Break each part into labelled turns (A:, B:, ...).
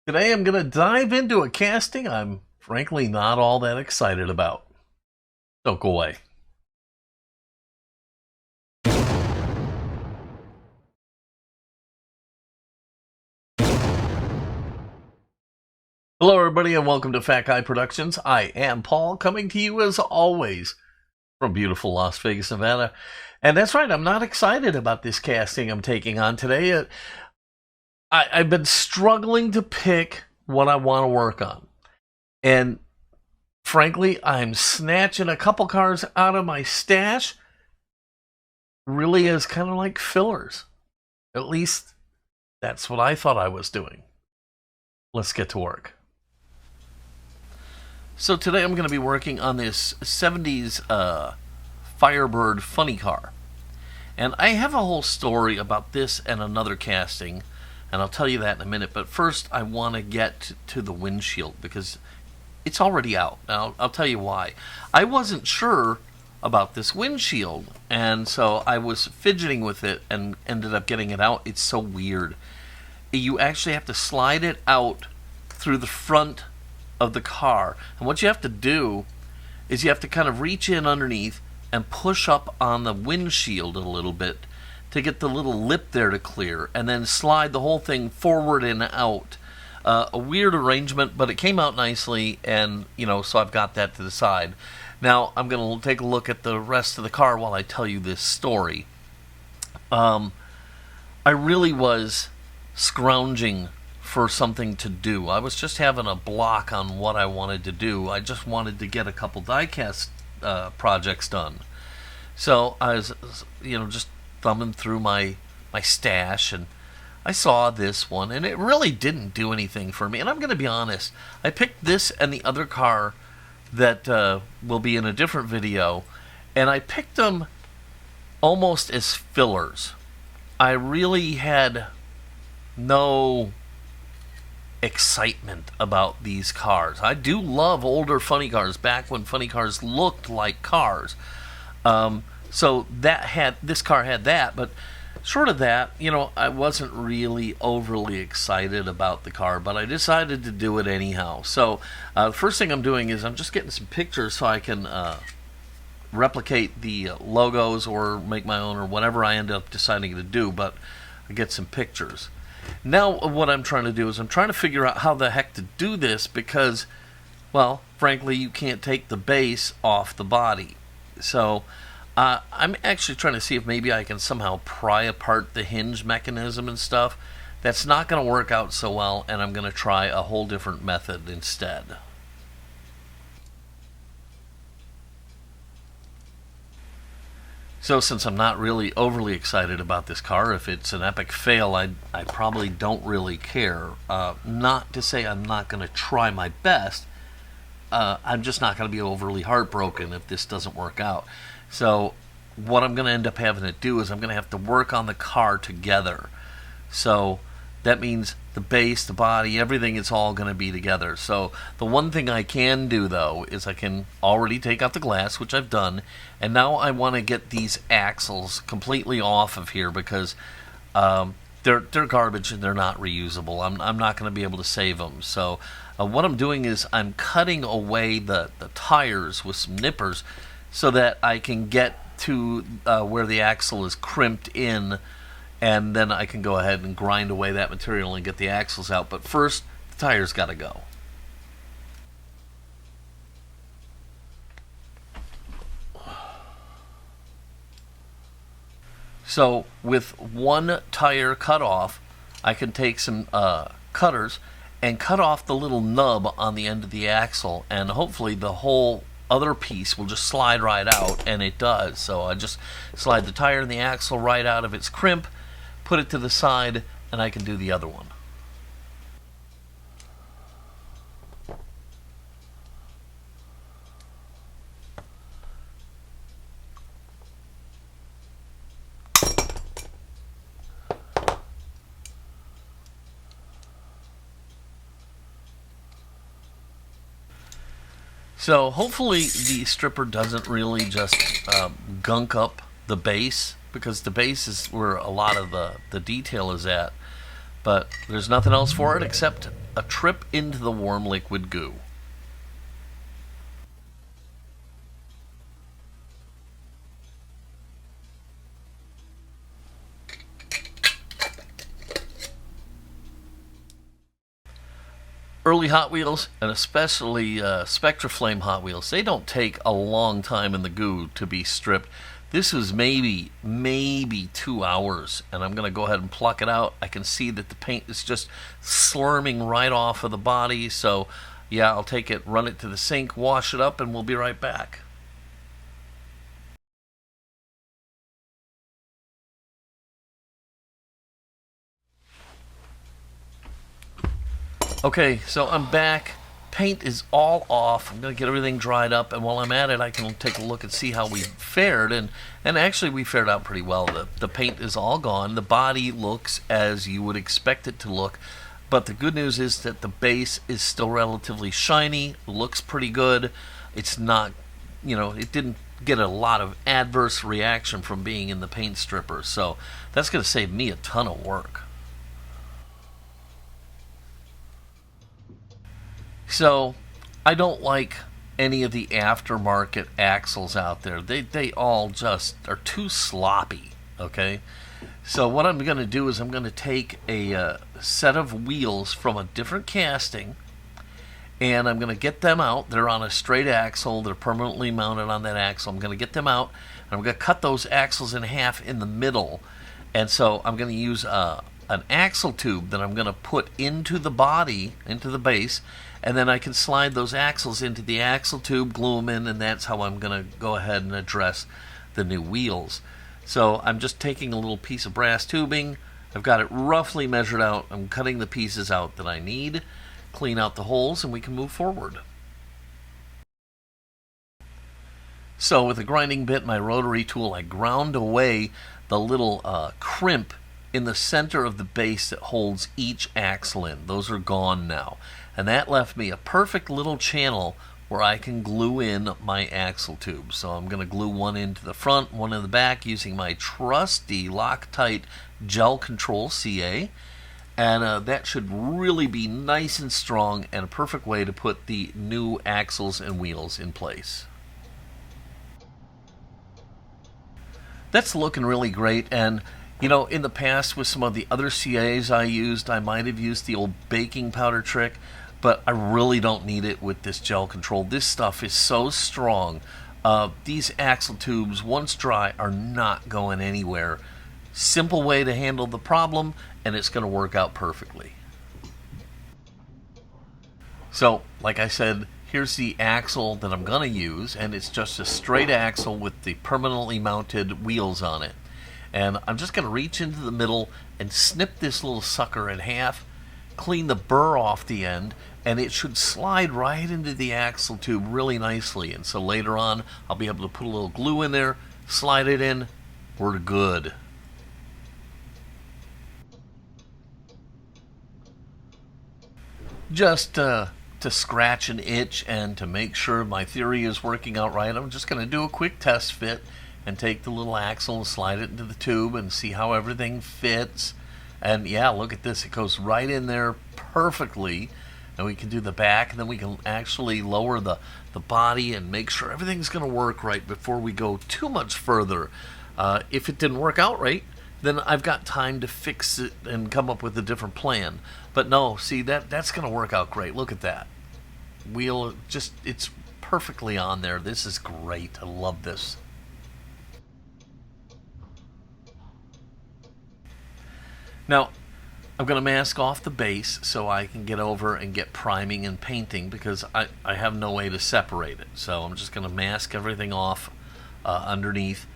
A: Today I'm going to dive into a casting I'm frankly not all that excited about. Don't go away. Hello everybody and welcome to Fat Guy Productions. I am Paul, coming to you as always from beautiful Las Vegas, Nevada. And that's right, I'm not excited about this casting I'm taking on today. I've been struggling to pick what I want to work on. And frankly, I'm snatching a couple cars out of my stash really as kind of like fillers. At least that's what I thought I was doing. Let's get to work. So today I'm going to be working on this 70s Firebird Funny Car. And I have a whole story about this and another casting, and I'll tell you that in a minute. But first, I want to get to the windshield because it's already out. Now, I'll tell you why. I wasn't sure about this windshield, and so I was fidgeting with it and ended up getting it out. It's so weird. You actually have to slide it out through the front of the car. And what you have to do is you have to kind of reach in underneath and push up on the windshield a little bit to get the little lip there to clear, and then slide the whole thing forward and out. A weird arrangement, but it came out nicely, and so I've got that to the side. Now I'm going to take a look at the rest of the car while I tell you this story. I really was scrounging for something to do. I was just having a block on what I wanted to do. I just wanted to get a couple diecast projects done. So I was, just thumbing through my stash, and I saw this one, and it really didn't do anything for me. And I'm going to be honest, I picked this and the other car that will be in a different video, and I picked them almost as fillers. I really had no excitement about these cars. I do love older funny cars, back when funny cars looked like cars. So this car had that, but short of that, I wasn't really overly excited about the car, but I decided to do it anyhow. So the first thing I'm doing is I'm just getting some pictures so I can replicate the logos or make my own or whatever I end up deciding to do, but I get some pictures. Now what I'm trying to do is I'm trying to figure out how the heck to do this because, well, frankly, you can't take the base off the body. So I'm actually trying to see if maybe I can somehow pry apart the hinge mechanism and stuff. That's not going to work out so well, and I'm going to try a whole different method instead. So since I'm not really overly excited about this car, if it's an epic fail, I probably don't really care. Not to say I'm not going to try my best. I'm just not going to be overly heartbroken if this doesn't work out. So what I'm going to end up having to do is I'm going to have to work on the car together. So that means the base, the body, everything is all going to be together. So the one thing I can do, though, is I can already take out the glass, which I've done, and now I want to get these axles completely off of here because they're garbage and they're not reusable. I'm not going to be able to save them. So what I'm doing is I'm cutting away the tires with some nippers so that I can get to where the axle is crimped in, and then I can go ahead and grind away that material and get the axles out. But first, the tires got to go. So with one tire cut off, I can take some cutters and cut off the little nub on the end of the axle, and hopefully the whole other piece will just slide right out, and it does. So I just slide the tire and the axle right out of its crimp, put it to the side, and I can do the other one. So hopefully the stripper doesn't really just gunk up the base, because the base is where a lot of the detail is at. But there's nothing else for it except a trip into the warm liquid goo. Early Hot Wheels, and especially Spectra Flame Hot Wheels, they don't take a long time in the goo to be stripped. This was maybe 2 hours, and I'm going to go ahead and pluck it out. I can see that the paint is just slurming right off of the body, so yeah, I'll take it, run it to the sink, wash it up, and we'll be right back. Okay, so I'm back. Paint is all off. I'm going to get everything dried up, and while I'm at it, I can take a look and see how we fared, and actually we fared out pretty well. The paint is all gone. The body looks as you would expect it to look, but the good news is that the base is still relatively shiny, looks pretty good. It's not, it didn't get a lot of adverse reaction from being in the paint stripper, so that's going to save me a ton of work. So, I don't like any of the aftermarket axles out there. They all just are too sloppy, okay? So what I'm going to do is I'm going to take a set of wheels from a different casting, and I'm going to get them out. They're on a straight axle. They're permanently mounted on that axle. I'm going to get them out, and I'm going to cut those axles in half in the middle. And so I'm going to use an axle tube that I'm going to put into the body, into the base, and then I can slide those axles into the axle tube, glue them in, and that's how I'm going to go ahead and address the new wheels. So I'm just taking a little piece of brass tubing. I've got it roughly measured out. I'm cutting the pieces out that I need, clean out the holes, and we can move forward. So with a grinding bit, my rotary tool, I ground away the little crimp in the center of the base that holds each axle in. Those are gone now. And that left me a perfect little channel where I can glue in my axle tube. So I'm going to glue one into the front, one in the back using my trusty Loctite Gel Control CA. And that should really be nice and strong and a perfect way to put the new axles and wheels in place. That's looking really great, and in the past with some of the other CAs I used, I might have used the old baking powder trick, but I really don't need it with this gel control. This stuff is so strong. These axle tubes, once dry, are not going anywhere. Simple way to handle the problem, and it's going to work out perfectly. So, like I said, here's the axle that I'm going to use, and it's just a straight axle with the permanently mounted wheels on it. And I'm just going to reach into the middle and snip this little sucker in half, clean the burr off the end, and it should slide right into the axle tube really nicely. And so later on, I'll be able to put a little glue in there, slide it in, we're good. Just to scratch an itch and to make sure my theory is working out right, I'm just going to do a quick test fit and take the little axle and slide it into the tube and see how everything fits. And yeah, look at this, it goes right in there perfectly. And we can do the back, and then we can actually lower the body and make sure everything's going to work right before we go too much further. If it didn't work out right, then I've got time to fix it and come up with a different plan. But no, see, that's going to work out great. Look at that. Wheel, it's perfectly on there. This is great. I love this. Now, I'm going to mask off the base so I can get over and get priming and painting, because I have no way to separate it. So I'm just going to mask everything off underneath,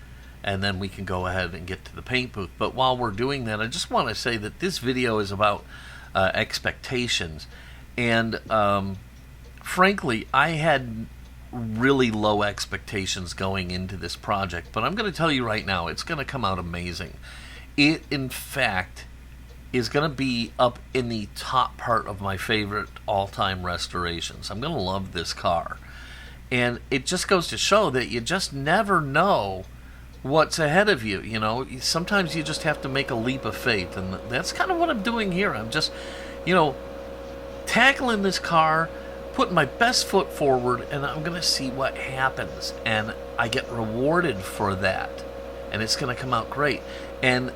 A: and then we can go ahead and get to the paint booth. But while we're doing that, I just want to say that this video is about expectations. And frankly, I had really low expectations going into this project, but I'm going to tell you right now, it's going to come out amazing. It, in fact, is going to be up in the top part of my favorite all-time restorations. I'm going to love this car. And it just goes to show that you just never know what's ahead of you. Sometimes you just have to make a leap of faith, and that's kind of what I'm doing here. I'm just, tackling this car, putting my best foot forward, and I'm going to see what happens. And I get rewarded for that. And it's going to come out great. And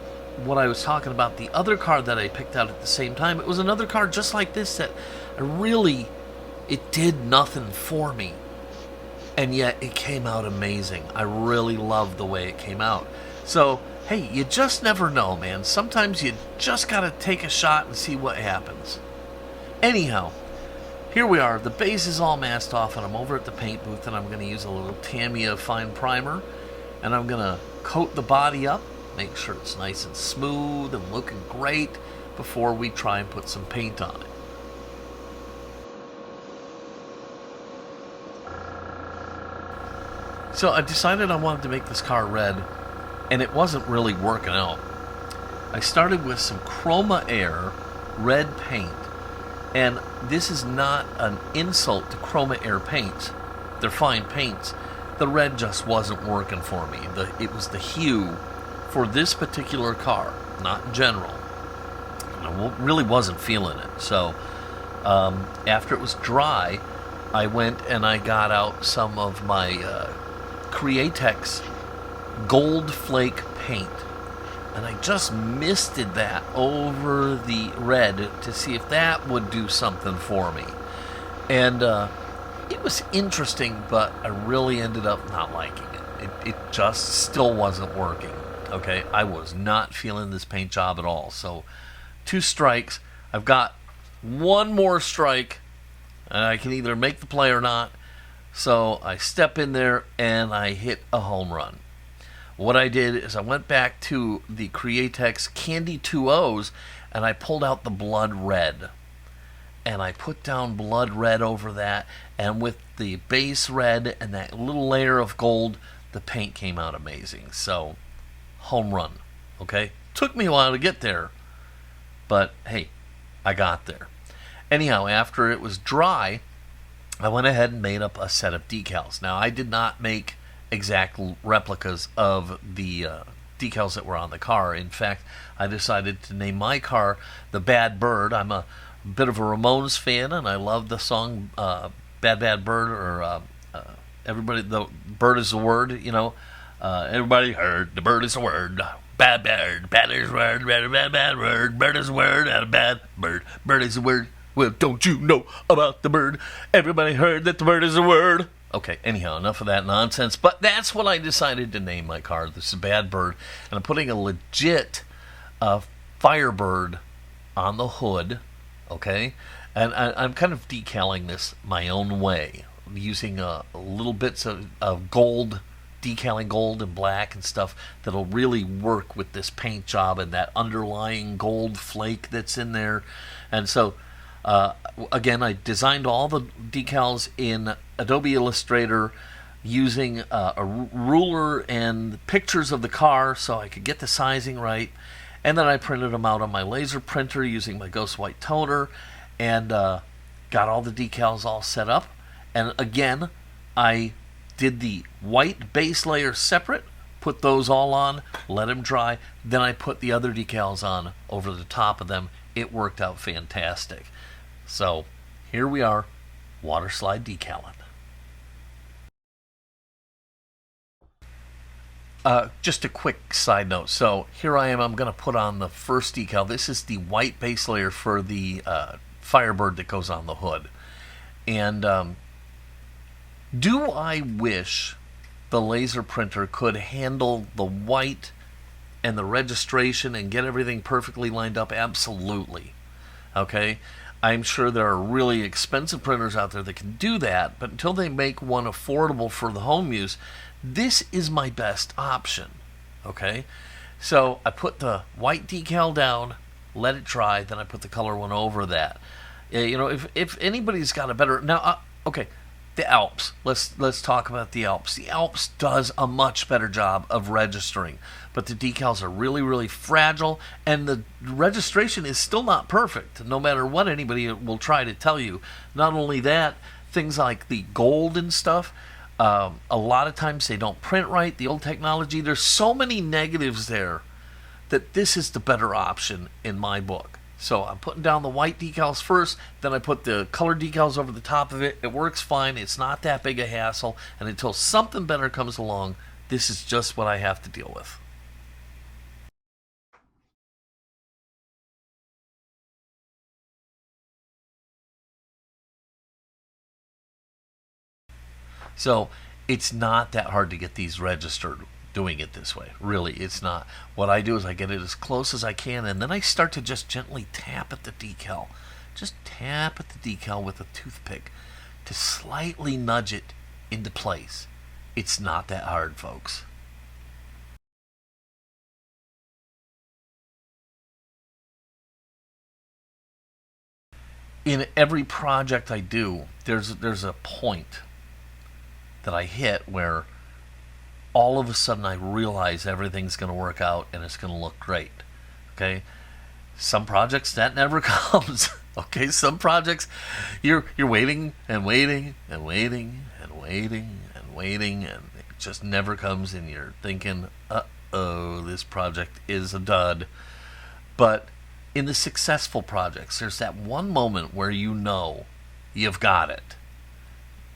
A: what I was talking about, the other car that I picked out at the same time, it was another car just like this that it did nothing for me. And yet it came out amazing. I really loved the way it came out. So, hey, you just never know, man. Sometimes you just got to take a shot and see what happens. Anyhow, here we are. The base is all masked off, and I'm over at the paint booth, and I'm going to use a little Tamiya fine primer, and I'm going to coat the body up, make sure it's nice and smooth and looking great before we try and put some paint on it. So I decided I wanted to make this car red, and it wasn't really working out. I started with some Chroma Air red paint, and this is not an insult to Chroma Air paints. They're fine paints. The red just wasn't working for me. It was the hue for this particular car, not in general. I really wasn't feeling it. So after it was dry, I went and I got out some of my Createx Gold Flake paint, and I just misted that over the red to see if that would do something for me. And it was interesting, but I really ended up not liking it. It just still wasn't working. Okay, I was not feeling this paint job at all. So 2 strikes. I've got one more strike, and I can either make the play or not. So I step in there and I hit a home run. What I did is I went back to the Createx Candy 2Os and I pulled out the blood red. And I put down blood red over that, and with the base red and that little layer of gold, the paint came out amazing. So, home run. Okay? Took me a while to get there, but hey, I got there. Anyhow, after it was dry, I went ahead and made up a set of decals. Now, I did not make exact replicas of the decals that were on the car. In fact, I decided to name my car the Bad Bird. I'm a bit of a Ramones fan, and I love the song Bad Bad Bird, or everybody, the bird is the word, you know. Everybody heard the bird is the word. Bad bird, bad is the word, bad bad word, bird is the word, and a bad bird, bird is the word. Well, don't you know about the bird? Everybody heard that the bird is a word. Okay, anyhow, enough of that nonsense. But that's what I decided to name my car. This is Bad Bird. And I'm putting a legit Firebird on the hood, okay? And I'm kind of decaling this my own way, using little bits of gold, decaling gold and black and stuff that'll really work with this paint job and that underlying gold flake that's in there. And so again, I designed all the decals in Adobe Illustrator using a ruler and pictures of the car so I could get the sizing right. And then I printed them out on my laser printer using my Ghost White toner, and got all the decals all set up. And again, I did the white base layer separate, put those all on, let them dry. Then I put the other decals on over the top of them. It worked out fantastic. So, here we are, water slide decaling. Just a quick side note. So, here I am, I'm going to put on the first decal. This is the white base layer for the Firebird that goes on the hood. And do I wish the laser printer could handle the white and the registration and get everything perfectly lined up? Absolutely. Okay? I'm sure there are really expensive printers out there that can do that, but until they make one affordable for the home use, this is my best option. Okay? So I put the white decal down, let it dry, then I put the color one over that. You know, if anybody's got a better... Now, okay, the Alps. Let's talk about the Alps. The Alps does a much better job of registering, but the decals are really, really fragile, and the registration is still not perfect, no matter what anybody will try to tell you. Not only that, things like the gold and stuff, a lot of times they don't print right, the old technology. There's so many negatives there that this is the better option in my book. So I'm putting down the white decals first, then I put the color decals over the top of it. It works fine. It's not that big a hassle. And until something better comes along, this is just what I have to deal with. So it's not that hard to get these registered doing it this way. Really, it's not. What I do is I get it as close as I can, and then I start to just gently tap at the decal. Just tap at the decal with a toothpick to slightly nudge it into place. It's not that hard, folks. In every project I do, there's a point that I hit where all of a sudden I realize everything's going to work out and it's going to look great. Okay, some projects that never comes. Okay, some projects you're waiting and waiting and waiting and waiting and waiting and it just never comes and you're thinking, oh, this project is a dud. But in the successful projects, there's that one moment where you know you've got it.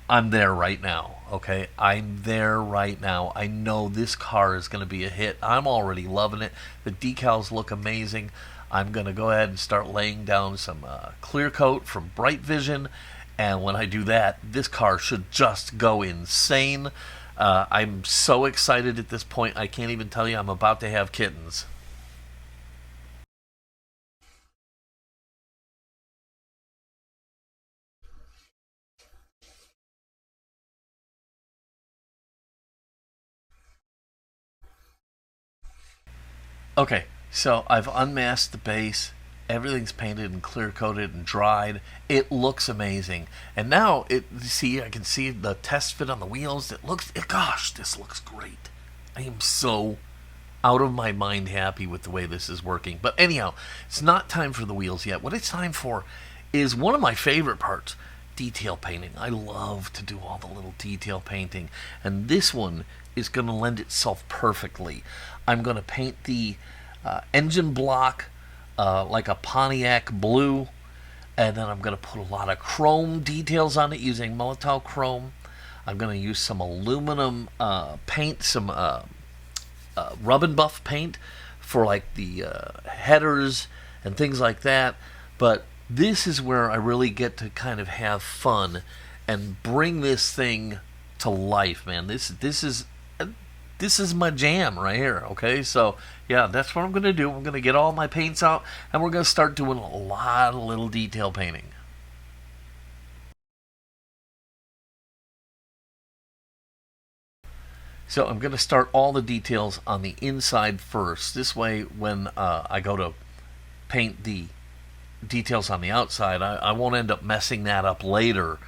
A: I'm there right now, okay? I'm there right now. I know this car is going to be a hit. I'm already loving it. The decals look amazing. I'm going to go ahead and start laying down some clear coat from Bright Vision. And when I do that, this car should just go insane. I'm so excited at this point. I can't even tell you I'm about to have kittens. Okay, so I've unmasked the base. Everything's painted and clear coated and dried. It looks amazing. And now I can see the test fit on the wheels. Gosh, this looks great. I am so out of my mind happy with the way this is working. But anyhow, it's not time for the wheels yet. What it's time for is one of my favorite parts, detail painting. I love to do all the little detail painting, and this one is going to lend itself perfectly. I'm going to paint the engine block like a Pontiac blue, and then I'm going to put a lot of chrome details on it using Molotow chrome. I'm going to use some aluminum paint, some rub and buff paint for like the headers and things like that. But this is where I really get to kind of have fun and bring this thing to life, man. This is my jam right here. Okay, so yeah, that's what I'm gonna do. I'm gonna get all my paints out, and we're gonna start doing a lot of little detail painting. So I'm gonna start all the details on the inside first. This way, when I go to paint the details on the outside, I won't end up messing that up later,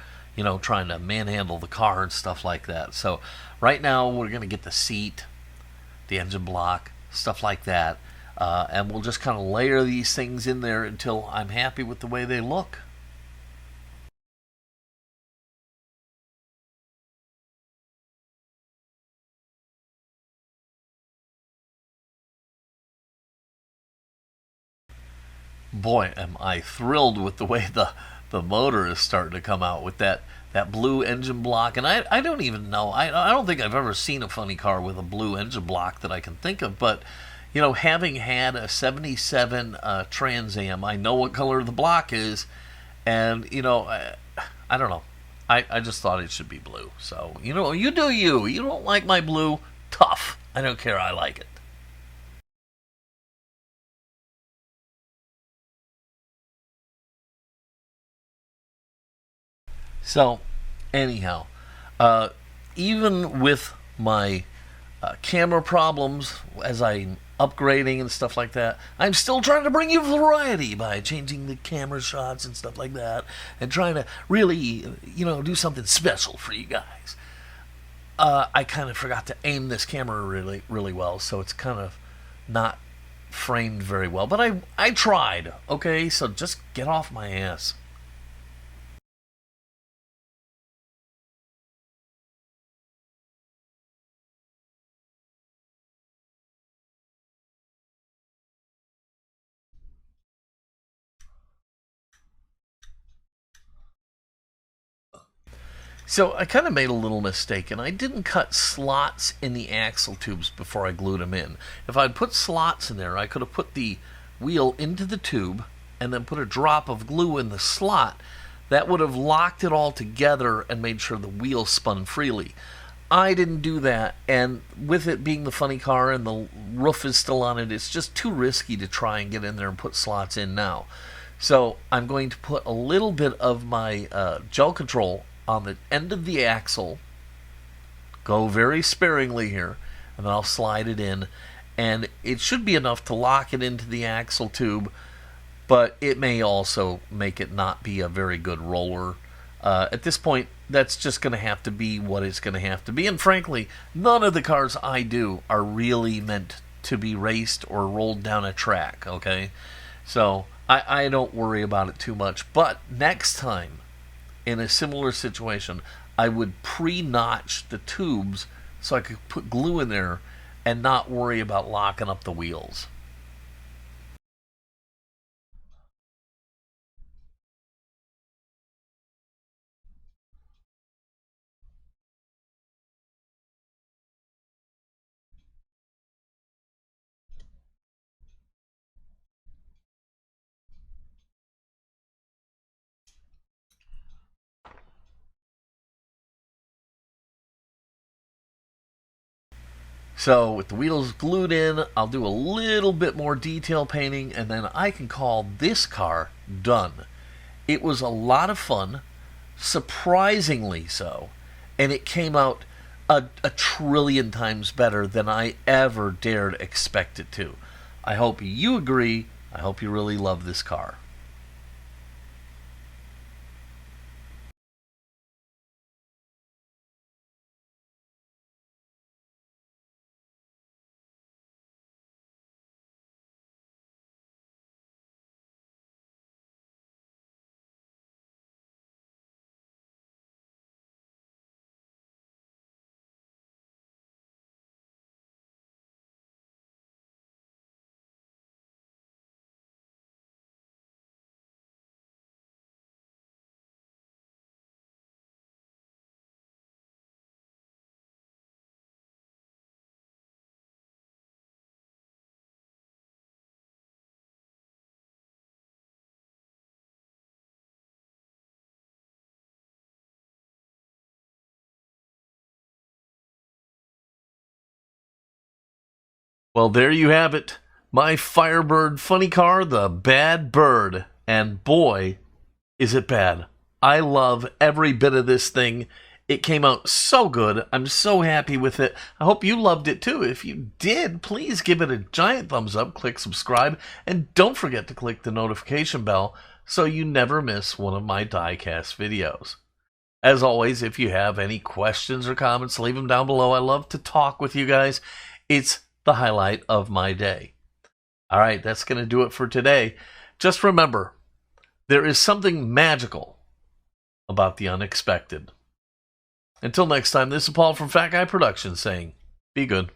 A: trying to manhandle the car and stuff like that. So right now we're going to get the seat, the engine block, stuff like that, and we'll just kind of layer these things in there until I'm happy with the way they look. Boy, am I thrilled with the way the motor is starting to come out with that blue engine block. And I don't even know. I don't think I've ever seen a funny car with a blue engine block that I can think of. But, having had a 77 Trans Am, I know what color the block is. And, I don't know. I just thought it should be blue. So, you do you. You don't like my blue? Tough. I don't care. I like it. So, anyhow, uh, even with my camera problems as I'm upgrading and stuff like that, I'm still trying to bring you variety by changing the camera shots and stuff like that, and trying to really, do something special for you guys. I kind of forgot to aim this camera really, really well, so it's kind of not framed very well. But I tried. Okay, so just get off my ass. So I kind of made a little mistake, and I didn't cut slots in the axle tubes before I glued them in. If I'd put slots in there, I could have put the wheel into the tube and then put a drop of glue in the slot. That would have locked it all together and made sure the wheel spun freely. I didn't do that, and with it being the funny car and the roof is still on it, it's just too risky to try and get in there and put slots in now. So I'm going to put a little bit of my gel control on the end of the axle, go very sparingly here, and then I'll slide it in, and it should be enough to lock it into the axle tube, but it may also make it not be a very good roller. At this point, that's just going to have to be what it's going to have to be, and frankly, none of the cars I do are really meant to be raced or rolled down a track, okay? So I don't worry about it too much, but next time, in a similar situation, I would pre-notch the tubes so I could put glue in there and not worry about locking up the wheels. So with the wheels glued in, I'll do a little bit more detail painting, and then I can call this car done. It was a lot of fun, surprisingly so, and it came out a trillion times better than I ever dared expect it to. I hope you agree. I hope you really love this car. Well, there you have it. My Firebird Funny Car, the bad bird. And boy, is it bad. I love every bit of this thing. It came out so good. I'm so happy with it. I hope you loved it too. If you did, please give it a giant thumbs up, click subscribe, and don't forget to click the notification bell so you never miss one of my Diecast videos. As always, if you have any questions or comments, leave them down below. I love to talk with you guys. It's the highlight of my day. All right, that's going to do it for today. Just remember, there is something magical about the unexpected. Until next time, this is Paul from Fat Guy Productions saying, be good.